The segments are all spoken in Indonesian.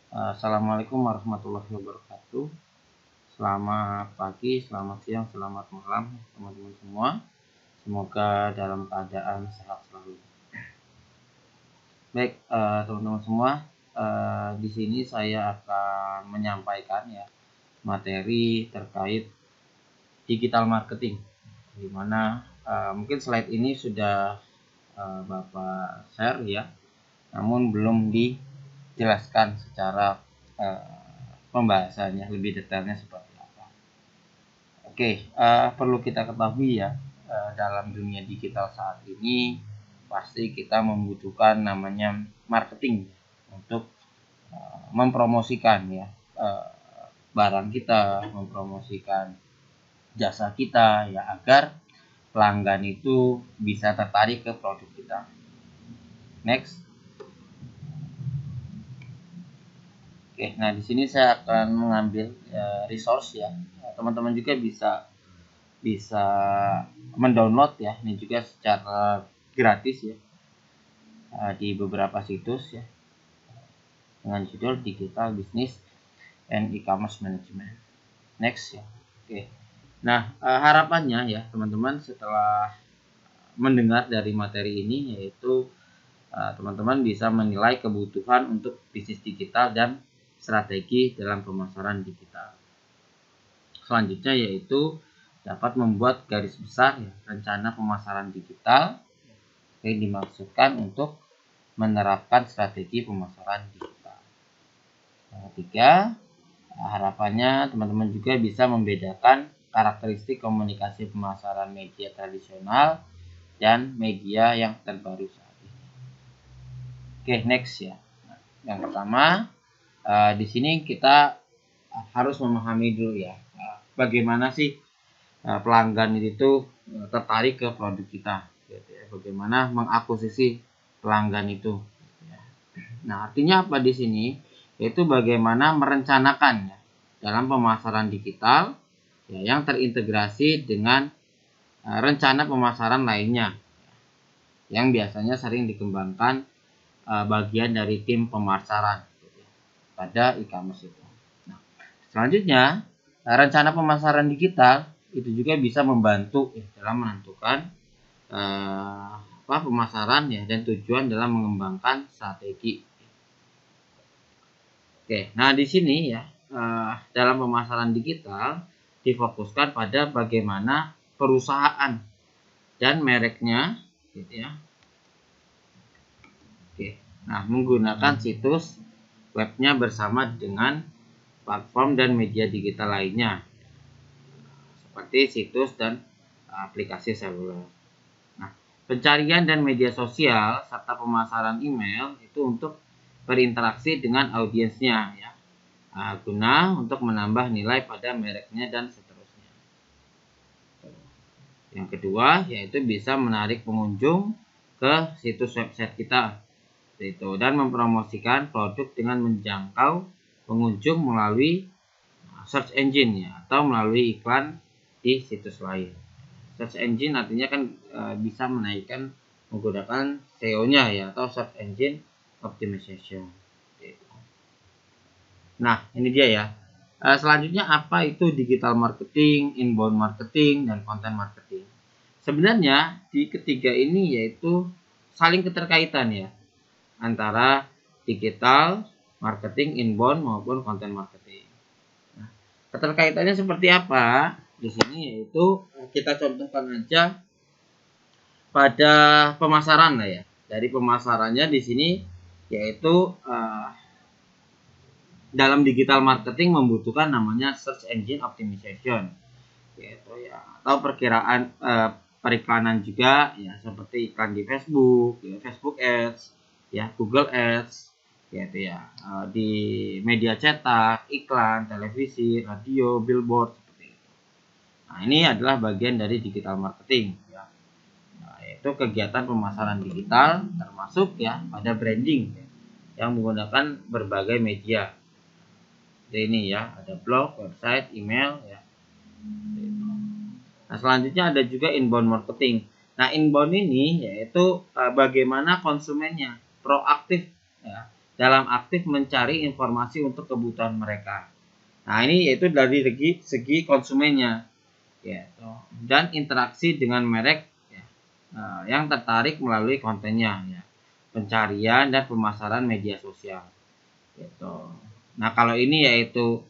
Assalamualaikum warahmatullahi wabarakatuh. Selamat pagi, selamat siang, selamat malam teman-teman semua. Semoga dalam keadaan sehat selalu. Baik, teman-teman semua, di sini saya akan menyampaikan ya materi terkait digital marketing, di mana mungkin slide ini sudah Bapak share ya, namun belum dijelaskan secara pembahasannya lebih detailnya seperti apa. Oke, perlu kita ketahui ya, dalam dunia digital saat ini pasti kita membutuhkan namanya marketing untuk mempromosikan ya barang kita, mempromosikan jasa kita ya, agar pelanggan itu bisa tertarik ke produk kita. Next. Oke, nah di sini saya akan mengambil resource ya. Teman-teman juga bisa mendownload ya, ini juga secara gratis ya, di beberapa situs ya, dengan judul Digital Business and E-commerce Management. Next ya. Oke. Nah, harapannya ya teman-teman setelah mendengar dari materi ini, yaitu teman-teman bisa menilai kebutuhan untuk bisnis digital dan strategi dalam pemasaran digital. Selanjutnya yaitu dapat membuat garis besar ya, rencana pemasaran digital yang dimaksudkan untuk menerapkan strategi pemasaran digital. Yang ketiga, harapannya teman-teman juga bisa membedakan karakteristik komunikasi pemasaran media tradisional dan media yang terbaru saat ini. Oke, next ya. Yang pertama, di sini kita harus memahami dulu ya, bagaimana sih pelanggan itu tertarik ke produk kita, gitu ya. Bagaimana mengakuisisi pelanggan itu. Nah, artinya apa di sini? Yaitu bagaimana merencanakan ya, dalam pemasaran digital ya, yang terintegrasi dengan rencana pemasaran lainnya yang biasanya sering dikembangkan bagian dari tim pemasaran gitu ya, pada e-commerce itu. Nah, selanjutnya rencana pemasaran digital itu juga bisa membantu ya, dalam menentukan pemasaran ya dan tujuan dalam mengembangkan strategi. Oke, nah di sini ya dalam pemasaran digital difokuskan pada bagaimana perusahaan dan mereknya, gitu ya. Oke, nah menggunakan situs webnya bersama dengan platform dan media digital lainnya, seperti situs dan aplikasi seluler. Nah, pencarian dan media sosial serta pemasaran email itu untuk berinteraksi dengan audiensnya ya, guna untuk menambah nilai pada mereknya dan seterusnya. Yang kedua yaitu bisa menarik pengunjung ke situs website kita gitu, dan mempromosikan produk dengan menjangkau pengunjung melalui search engine ya, atau melalui iklan di situs lain. Search engine artinya kan bisa menaikkan menggunakan SEO-nya ya, atau search engine optimization. Nah, ini dia ya. Selanjutnya apa itu digital marketing, inbound marketing, dan content marketing? Sebenarnya di ketiga ini yaitu saling keterkaitan ya, antara digital marketing, inbound maupun content marketing. Nah, keterkaitannya seperti apa? Di sini yaitu kita contohkan aja pada pemasaran lah ya. Dari pemasarannya di sini yaitu dalam digital marketing membutuhkan namanya search engine optimization, yaitu ya, atau perkiraan periklanan juga ya, seperti iklan di Facebook, ya, Facebook Ads, ya Google Ads, yaitu ya di media cetak, iklan, televisi, radio, billboard seperti itu. Nah, ini adalah bagian dari digital marketing ya. Nah, yaitu kegiatan pemasaran digital termasuk ya pada branding ya, yang menggunakan berbagai media. Ini ya, ada blog, website, email ya. Nah, selanjutnya ada juga inbound marketing. Nah, inbound ini yaitu bagaimana konsumennya proaktif ya, dalam aktif mencari informasi untuk kebutuhan mereka. Nah, ini yaitu dari segi konsumennya, gitu. Dan interaksi dengan merek ya, yang tertarik melalui kontennya, ya. Pencarian dan pemasaran media sosial, gitu. Nah, kalau ini yaitu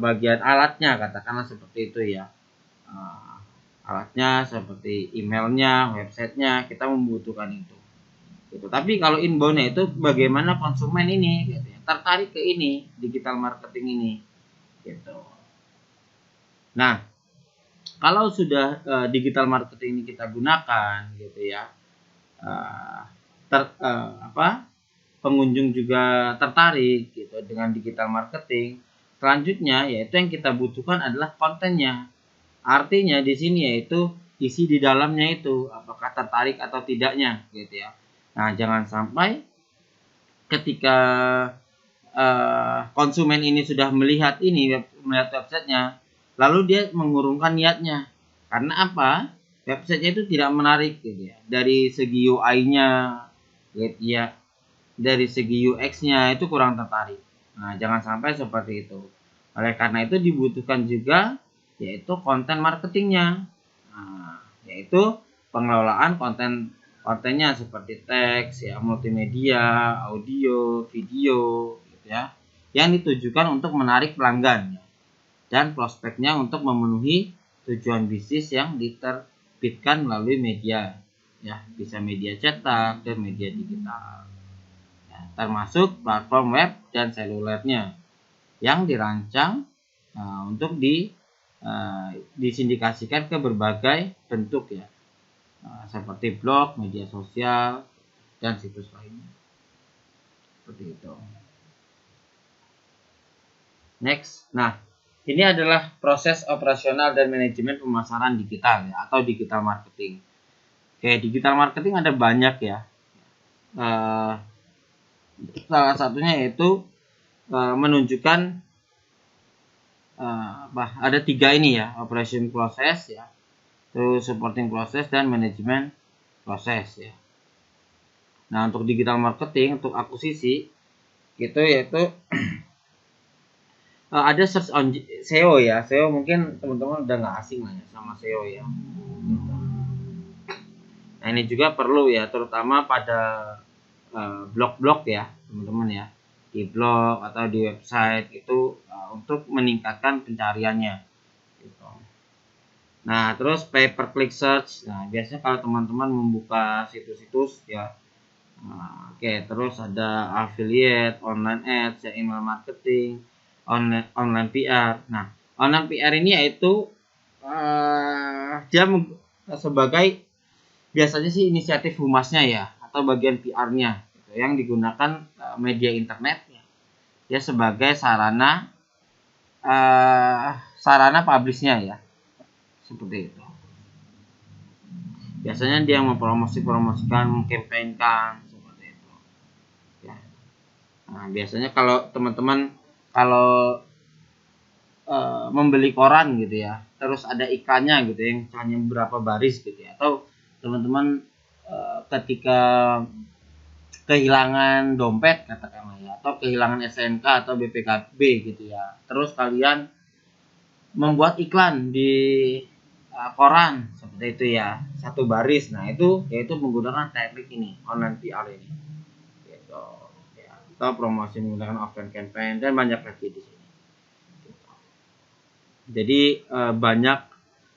bagian alatnya, katakanlah seperti itu ya. Alatnya seperti emailnya, websitenya, kita membutuhkan itu. Gitu. Tapi kalau inbound itu bagaimana konsumen ini gitu ya, tertarik ke ini digital marketing ini, gitu. Nah, kalau sudah digital marketing ini kita gunakan gitu ya, pengunjung juga tertarik gitu dengan digital marketing. Selanjutnya yaitu yang kita butuhkan adalah kontennya. Artinya di sini yaitu isi di dalamnya itu apakah tertarik atau tidaknya gitu ya. Nah, jangan sampai ketika konsumen ini sudah melihat websitenya, lalu dia mengurungkan niatnya. Karena apa? Websitenya itu tidak menarik gitu ya. Dari segi UI-nya gitu ya. Dari segi UX-nya itu kurang tertarik. Nah, jangan sampai seperti itu. Oleh karena itu dibutuhkan juga yaitu konten marketingnya. Nah, yaitu pengelolaan kontennya seperti teks ya, multimedia, audio, video gitu ya, yang ditujukan untuk menarik pelanggan ya, dan prospeknya untuk memenuhi tujuan bisnis yang diterbitkan melalui media ya, bisa media cetak dan media digital ya, termasuk platform web dan selulernya yang dirancang untuk disindikasikan ke berbagai bentuk ya, seperti blog, media sosial, dan situs lainnya. Seperti itu. Next. Nah, ini adalah proses operasional dan manajemen pemasaran digital ya, atau digital marketing. Oke, digital marketing ada banyak ya. Salah satunya yaitu menunjukkan ada 3 ini ya, operation process ya, terus supporting process dan manajemen proses ya. Nah, untuk digital marketing, untuk akuisisi itu yaitu ada search on SEO ya. SEO mungkin teman-teman udah nggak asing lah ya sama SEO ya. Nah, ini juga perlu ya, terutama pada blog-blog ya teman-teman ya, di blog atau di website itu untuk meningkatkan pencariannya gitu. Nah, terus pay per click search. Nah, biasanya kalau teman-teman membuka situs-situs ya, oke, terus ada affiliate, online ads, ya, email marketing, online PR. Nah, online PR ini yaitu dia sebagai biasanya sih inisiatif humasnya ya, atau bagian PR-nya gitu, yang digunakan media internet ya. Dia sebagai sarana publishnya ya, seperti itu. Biasanya dia mempromosikan, mengkampanyekan seperti itu. Ya. Nah, biasanya kalau teman-teman membeli koran gitu ya, terus ada iklannya gitu yang hanya berapa baris gitu ya, atau teman-teman ketika kehilangan dompet katakanlah ya, atau kehilangan SNK atau BPKB gitu ya, terus kalian membuat iklan di koran seperti itu ya, satu baris. Nah, itu yaitu menggunakan teknik ini, online PR ini gitu ya, atau promosi menggunakan offline campaign dan banyak lagi di sini gitu. Jadi banyak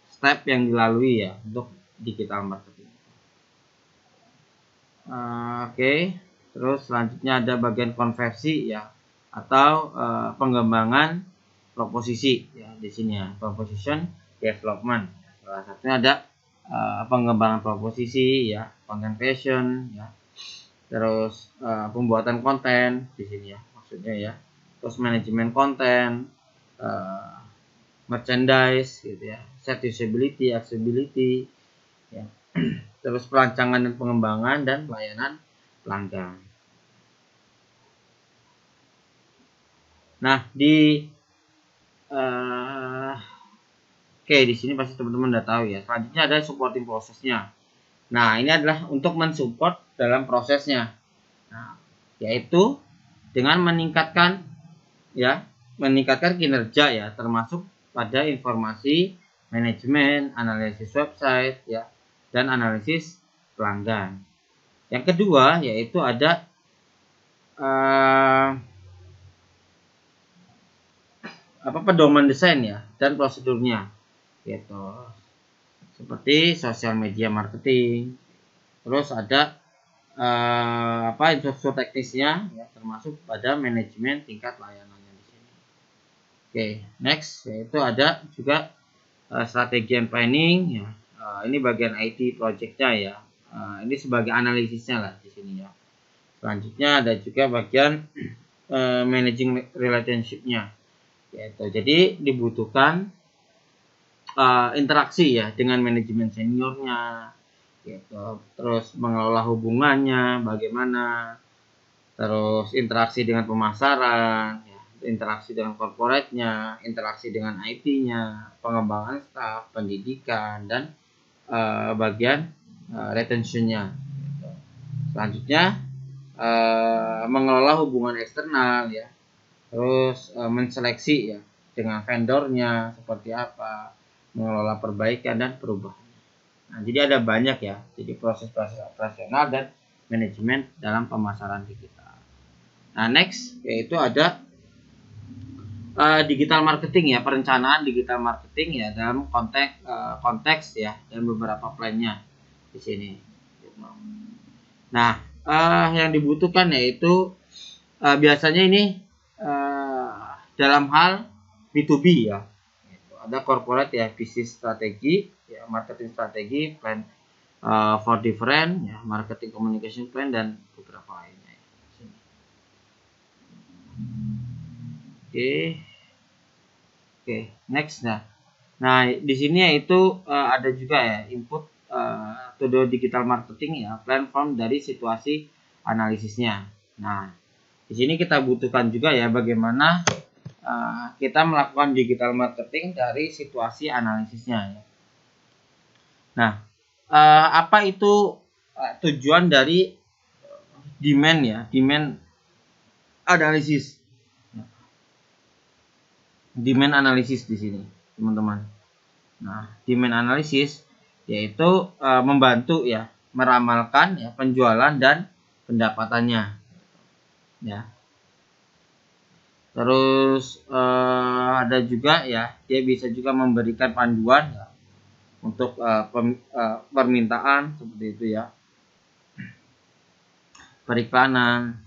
step yang dilalui ya untuk digital marketing. Oke. Terus selanjutnya ada bagian konversi ya, atau pengembangan proposisi ya di sini ya, proposition development. Salah satunya ada pengembangan proposisi ya, content creation ya. Terus pembuatan konten di sini ya, maksudnya ya. Terus manajemen konten, merchandise gitu ya, set usability, accessibility ya. Terus perancangan dan pengembangan dan pelayanan pelanggan. Nah, di di sini pasti teman-teman udah tahu ya. Selanjutnya ada supporting prosesnya. Nah, ini adalah untuk mensupport dalam prosesnya. Nah, yaitu dengan meningkatkan kinerja ya, termasuk pada informasi manajemen, analisis website ya, dan analisis pelanggan. Yang kedua yaitu ada pedoman desain ya dan prosedurnya gitu. Seperti sosial media marketing. Terus ada infrastruktur teknisnya ya, termasuk pada manajemen tingkat layanannya di sini. Oke, next yaitu ada juga strategi and planning ya. Ini bagian IT projectnya ya. Ini sebagai analisisnya lah di sini ya. Selanjutnya ada juga bagian managing relationship-nya. Yaitu jadi dibutuhkan interaksi ya dengan manajemen seniornya, gitu. Terus mengelola hubungannya bagaimana, terus interaksi dengan pemasaran, ya, interaksi dengan corporate-nya, interaksi dengan IT-nya, pengembangan staf, pendidikan, dan bagian retention-nya. Gitu. Selanjutnya mengelola hubungan eksternal ya, terus menseleksi ya dengan vendornya seperti apa, mengelola perbaikan dan perubahan. Nah, jadi ada banyak ya, jadi proses-proses operasional dan manajemen dalam pemasaran digital. Nah, next yaitu ada digital marketing ya, perencanaan digital marketing ya dalam konteks ya dan beberapa plannya di sini. Nah, yang dibutuhkan yaitu biasanya ini dalam hal B2B ya. Ada corporate ya, business strategi ya, marketing strategi, plan for different ya, marketing communication plan, dan beberapa lainnya ya. Oke, next. Nah di sini yaitu ada juga ya input to the digital marketing ya, plan from dari situasi analisisnya. Nah di sini kita butuhkan juga ya bagaimana kita melakukan digital marketing dari situasi analisisnya ya. Nah, apa itu tujuan dari demand ya, demand analisis. Demand analisis di sini, teman-teman. Nah, demand analisis yaitu membantu ya meramalkan ya penjualan dan pendapatannya. Ya. Terus ada juga ya, dia bisa juga memberikan panduan ya, untuk permintaan seperti itu ya, periklanan.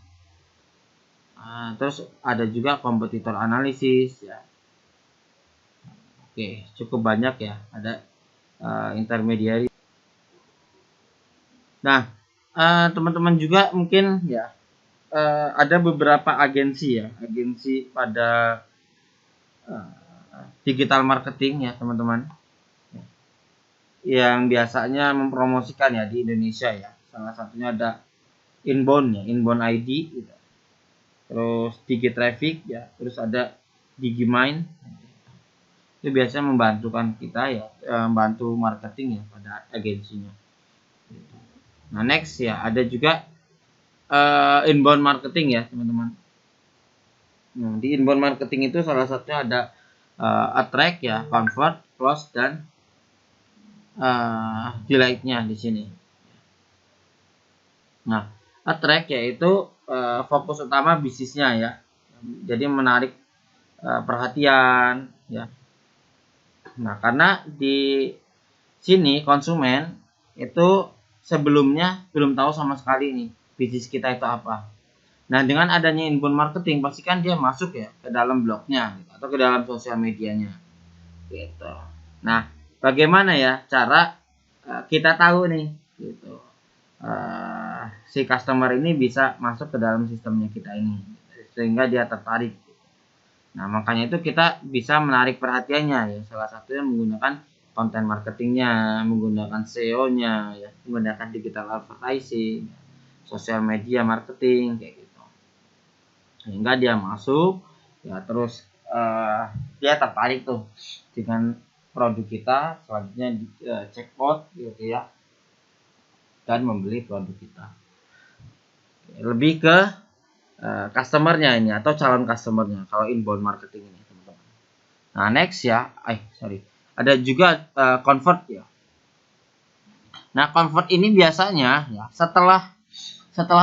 Terus ada juga kompetitor analisis ya. Oke, cukup banyak ya, ada intermediary. Nah, teman-teman juga mungkin ya ada beberapa agensi ya, agensi pada digital marketing ya teman-teman, yang biasanya mempromosikan ya di Indonesia ya. Salah satunya ada Inbound ya, Inbound ID gitu. Terus Digitraffic ya, terus ada Digimind. Itu biasanya membantukan kita ya, membantu marketing ya pada agensinya. Nah next ya ada juga inbound marketing ya teman-teman. Nah, di inbound marketing itu salah satunya ada attract ya, convert, close, dan delight-nya di sini. Nah, attract yaitu fokus utama bisnisnya ya. Jadi menarik perhatian ya. Nah, karena di sini konsumen itu sebelumnya belum tahu sama sekali nih bisnis kita itu apa. Nah, dengan adanya inbound marketing pasti kan dia masuk ya ke dalam blognya gitu, atau ke dalam sosial medianya gitu. Nah, bagaimana ya cara kita tahu nih gitu si customer ini bisa masuk ke dalam sistemnya kita ini sehingga dia tertarik. Nah, makanya itu kita bisa menarik perhatiannya ya, salah satunya menggunakan konten marketingnya, menggunakan SEO-nya ya, menggunakan digital advertising, sosial media marketing kayak gitu. Sehingga dia masuk ya, terus dia tertarik tuh dengan produk kita, selanjutnya check out gitu ya, dan membeli produk kita. Lebih ke customernya ini atau calon customernya kalau inbound marketing ini, teman-teman. Nah, next ya, ada juga convert ya. Nah, convert ini biasanya ya setelah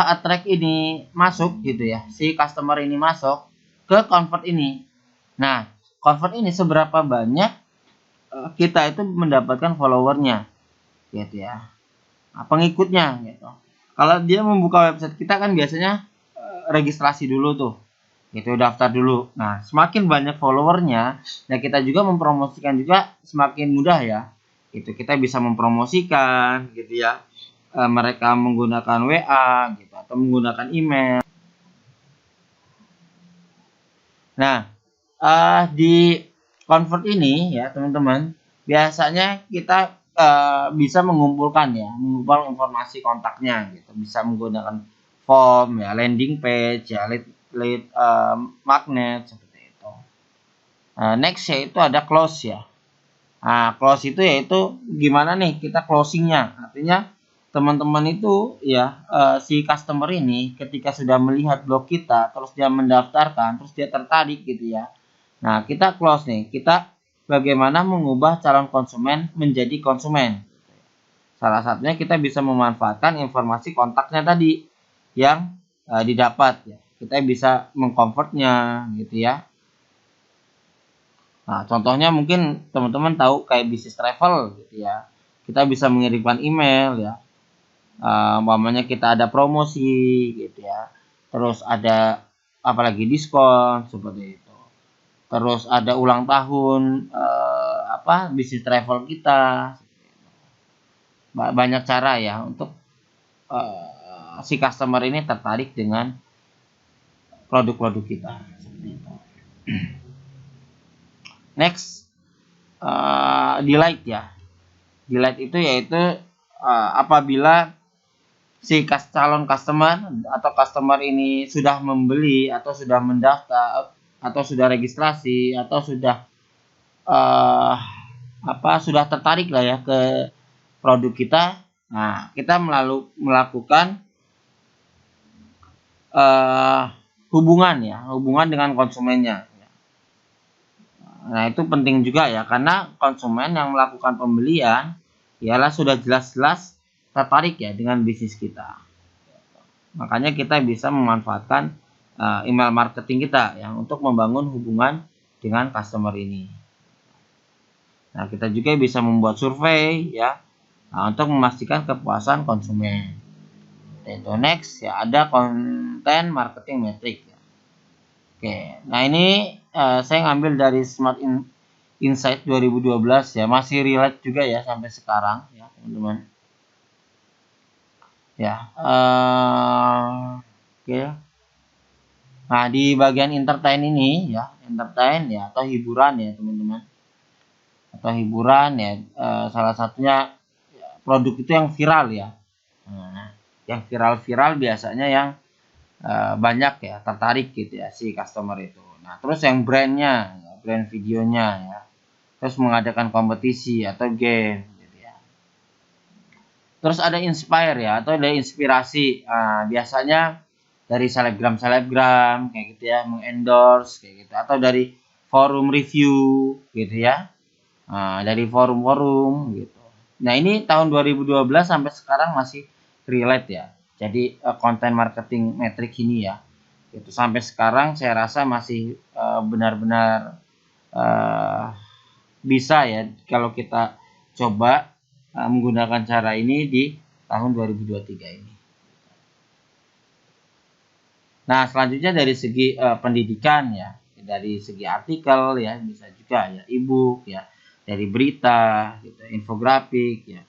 attract ini masuk gitu ya, si customer ini masuk ke convert ini. Nah, convert ini seberapa banyak kita itu mendapatkan followernya gitu ya, pengikutnya gitu. Kalau dia membuka website kita kan biasanya registrasi dulu tuh, itu daftar dulu. Nah, semakin banyak followernya, nah kita juga mempromosikan juga semakin mudah ya. Itu kita bisa mempromosikan gitu ya. Mereka menggunakan WA gitu atau menggunakan email. Nah, di convert ini ya teman-teman, biasanya kita bisa mengumpulkan informasi kontaknya gitu, bisa menggunakan form ya, landing page ya, lead magnet seperti itu. Next yaitu ada close ya. Nah, close itu yaitu gimana nih kita closingnya, artinya teman-teman itu ya si customer ini ketika sudah melihat blog kita, terus dia mendaftarkan, terus dia tertarik gitu ya. Nah, kita close nih, kita bagaimana mengubah calon konsumen menjadi konsumen. Salah satunya kita bisa memanfaatkan informasi kontaknya tadi yang didapat ya. Kita bisa mengconvertnya gitu ya. Nah, contohnya mungkin teman-teman tahu kayak bisnis travel gitu ya. Kita bisa mengirimkan email ya. Umpamanya kita ada promosi gitu ya. Terus ada apalagi diskon seperti itu. Terus ada ulang tahun bisnis travel kita. Banyak cara ya untuk si customer ini tertarik dengan produk-produk kita. Next, delight ya. Delight itu yaitu apabila si calon customer atau customer ini sudah membeli atau sudah mendaftar atau sudah registrasi atau sudah sudah tertarik lah ya ke produk kita. Nah, kita melakukan hubungan dengan konsumennya. Nah, itu penting juga ya, karena konsumen yang melakukan pembelian ialah sudah jelas-jelas tertarik ya dengan bisnis kita. Makanya kita bisa memanfaatkan email marketing kita ya untuk membangun hubungan dengan customer ini. Nah, kita juga bisa membuat survei ya untuk memastikan kepuasan konsumen. Itu next ya, ada konten marketing metric. Oke, nah ini saya ngambil dari Smart Insight 2012 ya, masih relate juga ya sampai sekarang ya teman-teman. Ya, oke. Nah, di bagian entertain ini ya, atau hiburan ya teman-teman, atau hiburan ya, salah satunya produk itu yang viral ya. Nah, yang viral biasanya yang banyak ya tertarik gitu ya si customer itu. Nah, terus yang brandnya, brand videonya ya, terus mengadakan kompetisi atau game gitu ya. Terus ada inspire ya, atau ada inspirasi. Nah, biasanya dari selebgram kayak gitu ya, mengendorse kayak gitu, atau dari forum review gitu ya. Nah, dari forum-forum gitu. Nah, ini tahun 2012 sampai sekarang masih relate ya. Jadi konten marketing metric ini ya, itu sampai sekarang saya rasa masih benar-benar bisa ya kalau kita coba menggunakan cara ini di tahun 2023 ini. Nah, selanjutnya dari segi pendidikan ya, dari segi artikel ya, bisa juga ya e-book ya, dari berita gitu, infografik ya,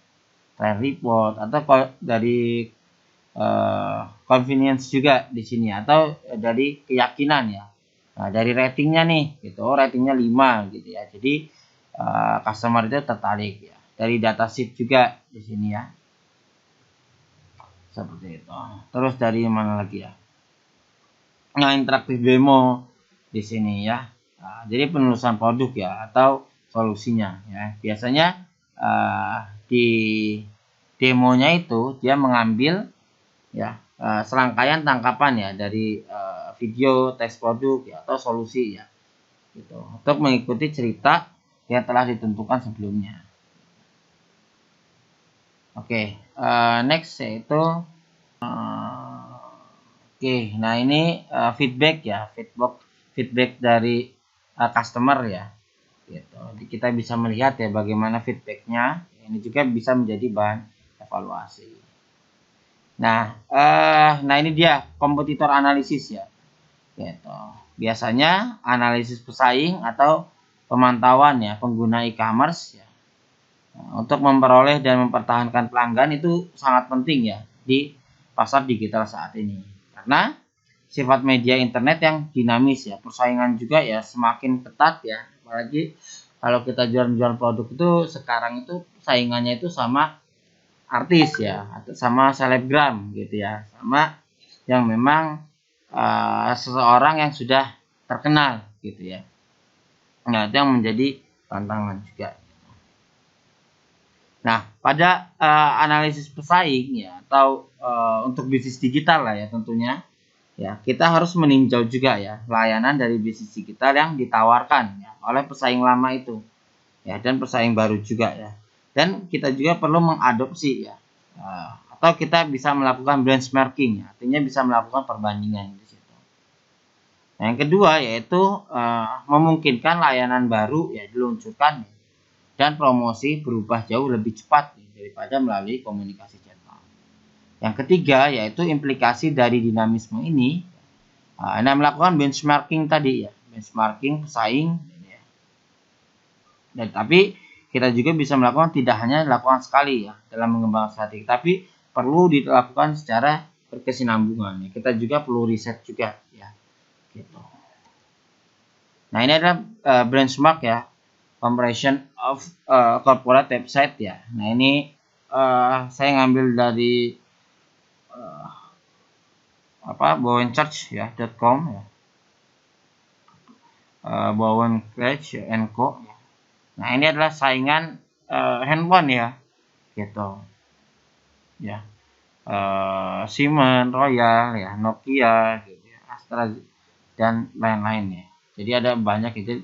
trend report, atau dari convenience juga di sini, atau dari keyakinan ya. Nah, dari ratingnya nih gitu, ratingnya 5 gitu ya, jadi customer itu tertarik ya. Dari datasheet juga di sini ya, seperti itu. Terus dari mana lagi ya, nah, interaktif demo di sini ya. Nah, jadi penulisan produk ya atau solusinya ya, biasanya di demonya itu dia mengambil ya serangkaian tangkapan ya dari video, teks produk ya, atau solusi ya, gitu, untuk mengikuti cerita yang telah ditentukan sebelumnya. Oke, next yaitu oke, nah ini feedback ya, feedback dari customer ya, gitu. Jadi kita bisa melihat ya bagaimana feedbacknya. Ini juga bisa menjadi bahan evaluasi. Nah, ini dia kompetitor analisis ya, gitu. Biasanya analisis pesaing atau pemantauan ya pengguna e-commerce ya, untuk memperoleh dan mempertahankan pelanggan itu sangat penting ya di pasar digital saat ini. Karena sifat media internet yang dinamis ya, persaingan juga ya semakin ketat ya. Apalagi kalau kita jual produk itu sekarang itu saingannya itu sama artis ya, atau sama selebgram gitu ya, sama yang memang seseorang yang sudah terkenal gitu ya. Nah, itu yang menjadi tantangan juga. Nah, pada analisis pesaing ya, atau untuk bisnis digital lah ya tentunya, ya kita harus meninjau juga ya layanan dari bisnis digital yang ditawarkan ya oleh pesaing lama itu ya, dan pesaing baru juga ya. Dan kita juga perlu mengadopsi ya, atau kita bisa melakukan benchmarking ya, artinya bisa melakukan perbandingan di situ. Nah, yang kedua yaitu memungkinkan layanan baru ya diluncurkan dan promosi berubah jauh lebih cepat ya, daripada melalui komunikasi cetak. Yang ketiga yaitu implikasi dari dinamisme ini. Nah, melakukan benchmarking tadi ya, benchmarking pesaing ya. Dan tapi kita juga bisa melakukan, tidak hanya dilakukan sekali ya dalam mengembangkan strategi, tapi perlu dilakukan secara berkesinambungan ya. Kita juga perlu riset juga ya, gitu. Nah, ini adalah benchmark ya, comparison of corporate website ya. Nah, ini saya ngambil dari bowensearch.com ya, Bowen Crash & Co ya. Nah, ini adalah saingan handphone ya, gitu ya, Siemens, Royal ya, Nokia gitu ya, Astra dan lain-lain ya. Jadi ada banyak itu.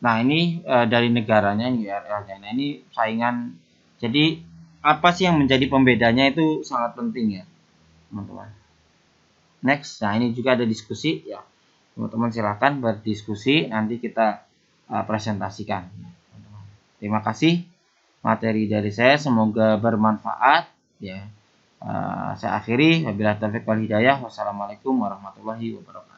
Nah, ini dari negaranya ini URL-nya. Nah, ini saingan. Jadi apa sih yang menjadi pembedanya itu sangat penting ya, teman-teman. Next, nah ini juga ada diskusi ya. Teman-teman silahkan berdiskusi, nanti kita presentasikan. Terima kasih materi dari saya, semoga bermanfaat ya. Saya akhiri, wabillahi taufiq wal hidayah. Wassalamualaikum warahmatullahi wabarakatuh.